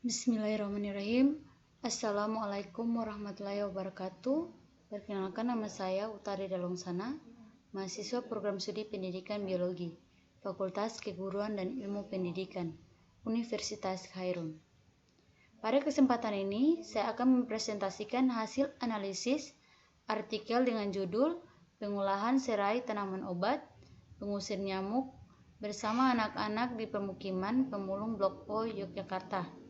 Bismillahirrahmanirrahim. Assalamualaikum warahmatullahi wabarakatuh. Perkenalkan, nama saya Utari Dalongsana, mahasiswa program studi pendidikan biologi, Fakultas Keguruan dan Ilmu Pendidikan, Universitas Khairun. Pada kesempatan ini, saya akan mempresentasikan hasil analisis artikel dengan judul Pengolahan Serai Tanaman Obat, Pengusir Nyamuk bersama anak-anak di Pemukiman Pemulung Blok O, Yogyakarta.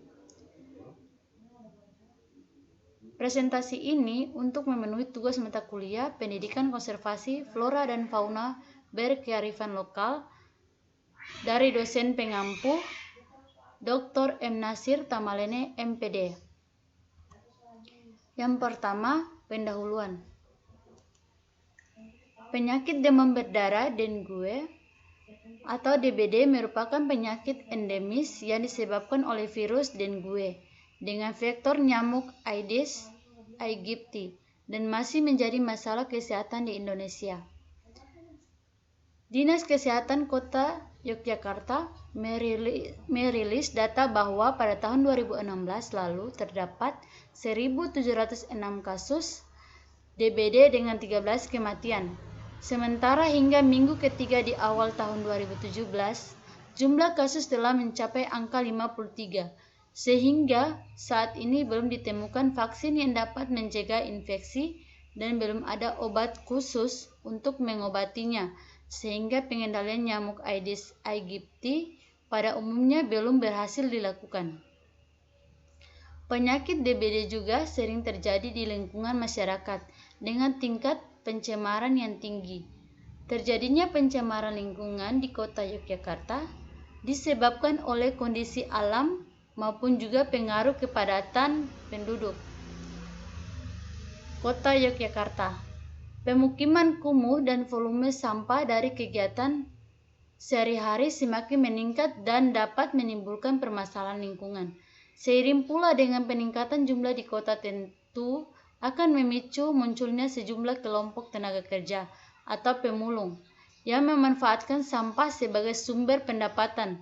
Presentasi ini untuk memenuhi tugas mata kuliah Pendidikan Konservasi Flora dan Fauna Berkearifan Lokal dari dosen pengampu Dr. M. Nasir Tamalene, MPD. Yang pertama, pendahuluan. Penyakit demam berdarah dengue atau DBD merupakan penyakit endemis yang disebabkan oleh virus dengue dengan vektor nyamuk Aedes aegypti dan masih menjadi masalah kesehatan di Indonesia. Dinas Kesehatan Kota Yogyakarta merilis data bahwa pada tahun 2016 lalu terdapat 1.706 kasus DBD dengan 13 kematian. Sementara hingga minggu ketiga di awal tahun 2017, jumlah kasus telah mencapai angka 53, sehingga saat ini belum ditemukan vaksin yang dapat mencegah infeksi dan belum ada obat khusus untuk mengobatinya, sehingga pengendalian nyamuk Aedes aegypti pada umumnya belum berhasil dilakukan. Penyakit DBD juga sering terjadi di lingkungan masyarakat dengan tingkat pencemaran yang tinggi. Terjadinya pencemaran lingkungan di Kota Yogyakarta disebabkan oleh kondisi alam maupun juga pengaruh kepadatan penduduk. Kota Yogyakarta, pemukiman kumuh dan volume sampah dari kegiatan sehari-hari semakin meningkat dan dapat menimbulkan permasalahan lingkungan. Seiring pula dengan peningkatan jumlah di kota tentu akan memicu munculnya sejumlah kelompok tenaga kerja atau pemulung yang memanfaatkan sampah sebagai sumber pendapatan.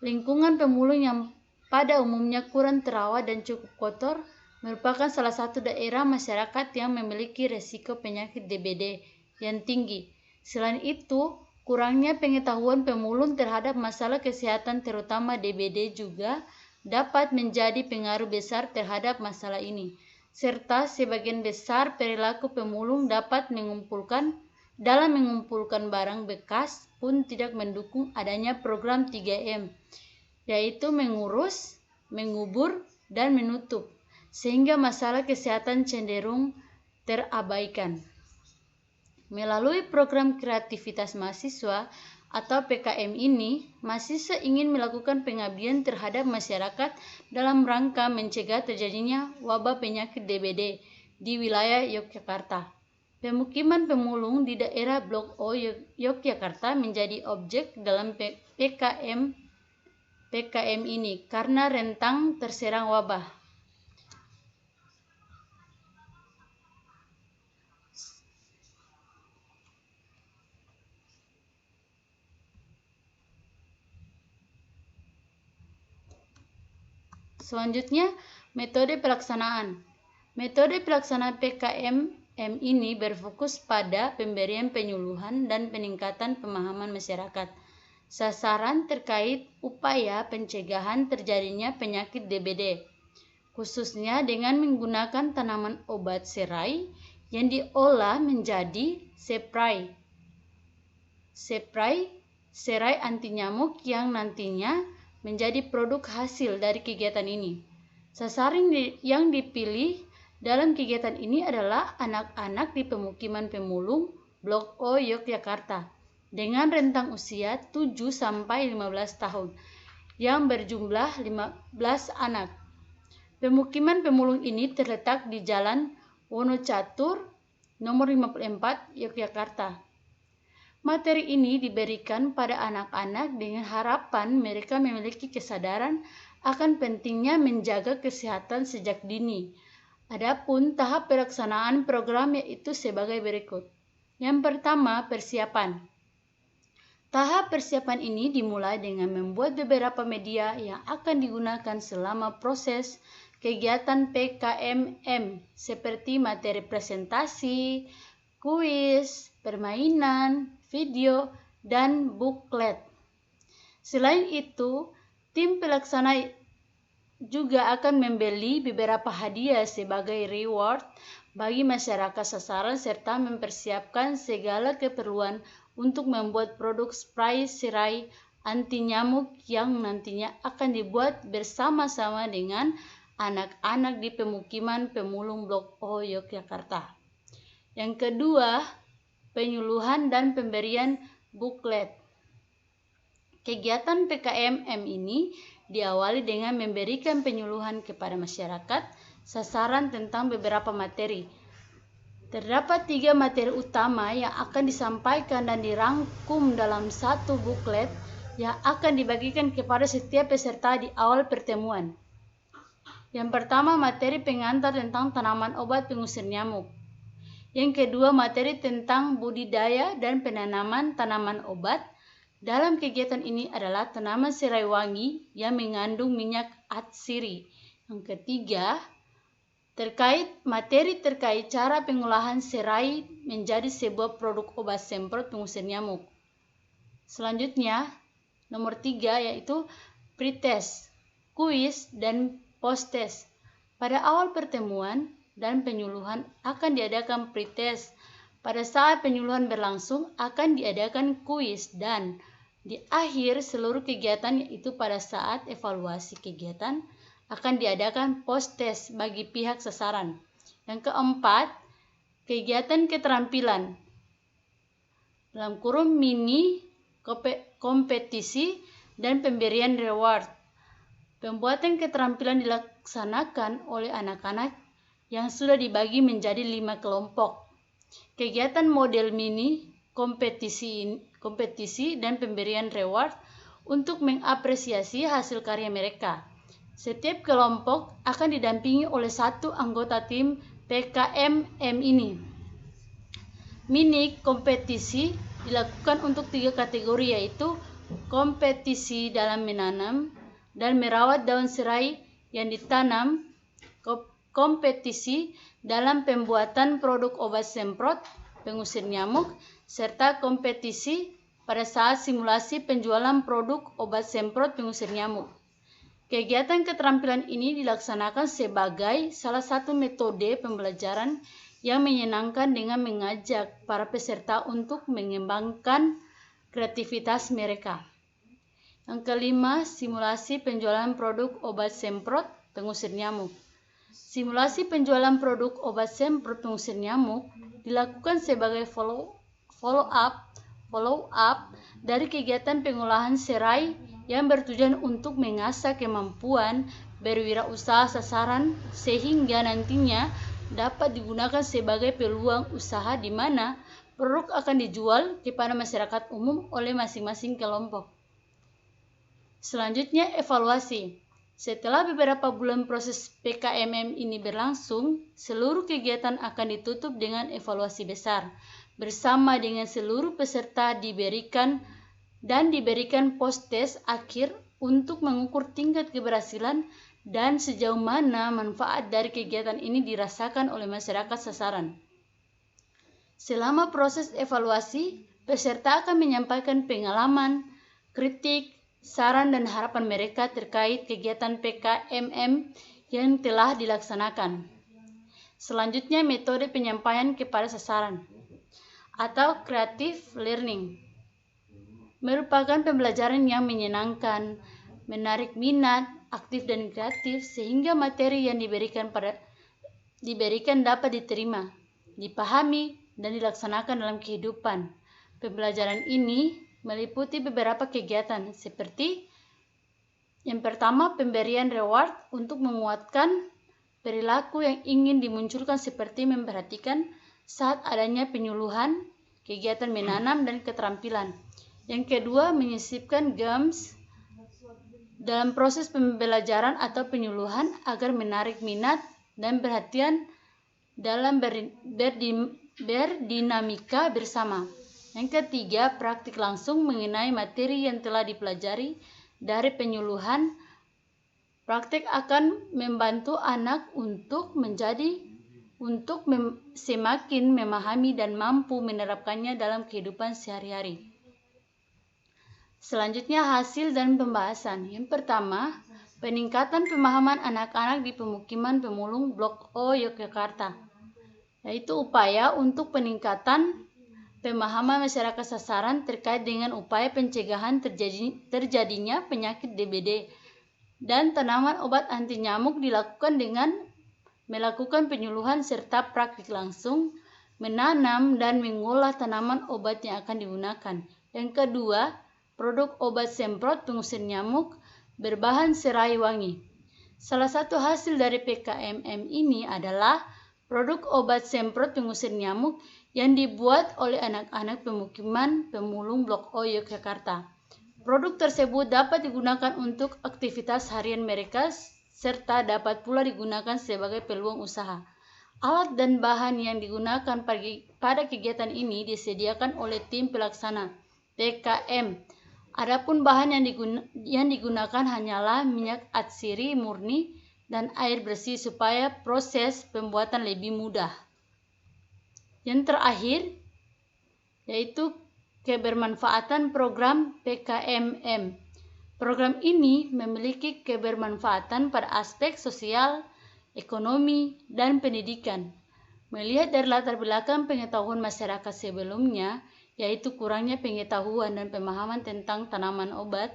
Lingkungan pemulung yang pada umumnya kurang terawat dan cukup kotor merupakan salah satu daerah masyarakat yang memiliki resiko penyakit DBD yang tinggi. Selain itu, kurangnya pengetahuan pemulung terhadap masalah kesehatan terutama DBD juga dapat menjadi pengaruh besar terhadap masalah ini. Serta sebagian besar perilaku pemulung dapat mengumpulkan barang bekas pun tidak mendukung adanya program 3M, yaitu mengurus, mengubur, dan menutup, sehingga masalah kesehatan cenderung terabaikan. Melalui program kreativitas mahasiswa atau PKM ini, mahasiswa ingin melakukan pengabdian terhadap masyarakat dalam rangka mencegah terjadinya wabah penyakit DBD di wilayah Yogyakarta. Pemukiman pemulung di daerah Blok O Yogyakarta menjadi objek dalam PKM ini karena rentang terserang wabah. Selanjutnya, metode pelaksanaan. Metode pelaksanaan PKM ini berfokus pada pemberian penyuluhan dan peningkatan pemahaman masyarakat. Sasaran terkait upaya pencegahan terjadinya penyakit DBD, khususnya dengan menggunakan tanaman obat serai yang diolah menjadi spray serai anti nyamuk yang nantinya menjadi produk hasil dari kegiatan ini. Sasaran yang dipilih dalam kegiatan ini adalah anak-anak di pemukiman pemulung Blok O Yogyakarta dengan rentang usia 7-15 tahun yang berjumlah 15 anak. Pemukiman pemulung ini terletak di Jalan Wonocatur nomor 54 Yogyakarta. Materi ini diberikan pada anak-anak dengan harapan mereka memiliki kesadaran akan pentingnya menjaga kesehatan sejak dini. Adapun tahap pelaksanaan program yaitu sebagai berikut. Yang pertama, persiapan. Tahap persiapan ini dimulai dengan membuat beberapa media yang akan digunakan selama proses kegiatan PKMM seperti materi presentasi, kuis, permainan, video, dan booklet. Selain itu, tim pelaksana juga akan membeli beberapa hadiah sebagai reward bagi masyarakat sasaran serta mempersiapkan segala keperluan untuk membuat produk spray serai anti nyamuk yang nantinya akan dibuat bersama-sama dengan anak-anak di pemukiman Pemulung Blok O, Yogyakarta. Yang kedua, penyuluhan dan pemberian booklet. Kegiatan PKMM ini diawali dengan memberikan penyuluhan kepada masyarakat sasaran tentang beberapa materi. Terdapat 3 materi utama yang akan disampaikan dan dirangkum dalam satu booklet yang akan dibagikan kepada setiap peserta di awal pertemuan. Yang pertama, materi pengantar tentang tanaman obat pengusir nyamuk. Yang kedua, materi tentang budidaya dan penanaman tanaman obat. Dalam kegiatan ini adalah tanaman serai wangi yang mengandung minyak atsiri. Yang ketiga, materi terkait cara pengolahan serai menjadi sebuah produk obat semprot pengusir nyamuk. Selanjutnya, nomor 3 yaitu pretest, kuis, dan post-test. Pada awal pertemuan dan penyuluhan akan diadakan pretest. Pada saat penyuluhan berlangsung akan diadakan kuis, dan di akhir seluruh kegiatan yaitu pada saat evaluasi kegiatan akan diadakan post-test bagi pihak sasaran. Yang keempat, kegiatan keterampilan. Dalam kurung mini kompetisi dan pemberian reward. Pembuatan keterampilan dilaksanakan oleh anak-anak yang sudah dibagi menjadi 5 kelompok. Kegiatan model mini kompetisi dan pemberian reward untuk mengapresiasi hasil karya mereka. Setiap kelompok akan didampingi oleh 1 anggota tim PKMM ini. Mini kompetisi dilakukan untuk 3 kategori, yaitu kompetisi dalam menanam dan merawat daun serai yang ditanam, kompetisi dalam pembuatan produk obat semprot pengusir nyamuk, serta kompetisi pada saat simulasi penjualan produk obat semprot pengusir nyamuk. Kegiatan keterampilan ini dilaksanakan sebagai salah satu metode pembelajaran yang menyenangkan dengan mengajak para peserta untuk mengembangkan kreativitas mereka. Yang kelima, simulasi penjualan produk obat semprot pengusir nyamuk. Simulasi penjualan produk obat semprot pengusir nyamuk dilakukan sebagai follow up dari kegiatan pengolahan serai yang bertujuan untuk mengasah kemampuan berwirausaha sasaran sehingga nantinya dapat digunakan sebagai peluang usaha di mana produk akan dijual kepada masyarakat umum oleh masing-masing kelompok. Selanjutnya, evaluasi. Setelah beberapa bulan proses PKMM ini berlangsung, seluruh kegiatan akan ditutup dengan evaluasi besar. Bersama dengan seluruh peserta diberikan post-test akhir untuk mengukur tingkat keberhasilan dan sejauh mana manfaat dari kegiatan ini dirasakan oleh masyarakat sasaran. Selama proses evaluasi, peserta akan menyampaikan pengalaman, kritik, saran dan harapan mereka terkait kegiatan PKMM yang telah dilaksanakan. Selanjutnya, metode penyampaian kepada sasaran atau creative learning merupakan pembelajaran yang menyenangkan, menarik minat, aktif dan kreatif sehingga materi yang diberikan dapat diterima, dipahami dan dilaksanakan dalam kehidupan. Pembelajaran ini meliputi beberapa kegiatan seperti yang pertama, pemberian reward untuk menguatkan perilaku yang ingin dimunculkan seperti memperhatikan saat adanya penyuluhan, kegiatan menanam dan keterampilan. Yang kedua, menyisipkan games dalam proses pembelajaran atau penyuluhan agar menarik minat dan perhatian dalam berdinamika bersama. Yang ketiga, praktik langsung mengenai materi yang telah dipelajari dari penyuluhan. Praktik akan membantu anak untuk semakin memahami dan mampu menerapkannya dalam kehidupan sehari-hari. Selanjutnya, hasil dan pembahasan. Yang pertama, peningkatan pemahaman anak-anak di pemukiman pemulung Blok O Yogyakarta, yaitu upaya untuk peningkatan pemahaman masyarakat sasaran terkait dengan upaya pencegahan terjadinya penyakit DBD dan tanaman obat anti nyamuk dilakukan dengan melakukan penyuluhan serta praktik langsung menanam dan mengolah tanaman obat yang akan digunakan. Yang kedua, produk obat semprot pengusir nyamuk berbahan serai wangi. Salah satu hasil dari PKMM ini adalah produk obat semprot pengusir nyamuk yang dibuat oleh anak-anak pemukiman pemulung Blok O Yogyakarta. Produk tersebut dapat digunakan untuk aktivitas harian mereka serta dapat pula digunakan sebagai peluang usaha. Alat dan bahan yang digunakan pada kegiatan ini disediakan oleh tim pelaksana PKM. Adapun bahan yang digunakan hanyalah minyak atsiri murni dan air bersih supaya proses pembuatan lebih mudah. Yang terakhir, yaitu kebermanfaatan program PKMM. Program ini memiliki kebermanfaatan pada aspek sosial, ekonomi, dan pendidikan. Melihat dari latar belakang pengetahuan masyarakat sebelumnya, yaitu kurangnya pengetahuan dan pemahaman tentang tanaman obat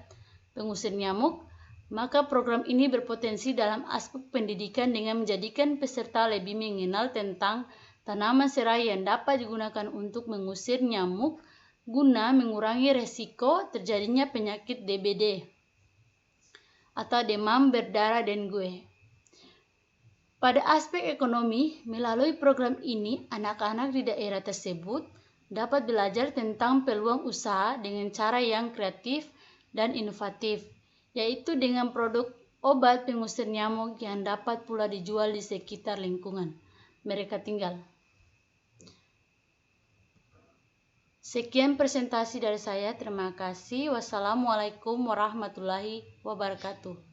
pengusir nyamuk, maka program ini berpotensi dalam aspek pendidikan dengan menjadikan peserta lebih mengenal tentang tanaman serai yang dapat digunakan untuk mengusir nyamuk guna mengurangi resiko terjadinya penyakit DBD atau demam berdarah dengue. Pada aspek ekonomi, melalui program ini, anak-anak di daerah tersebut dapat belajar tentang peluang usaha dengan cara yang kreatif dan inovatif, yaitu dengan produk obat pengusir nyamuk yang dapat pula dijual di sekitar lingkungan mereka tinggal. Sekian presentasi dari saya. Terima kasih. Wassalamualaikum warahmatullahi wabarakatuh.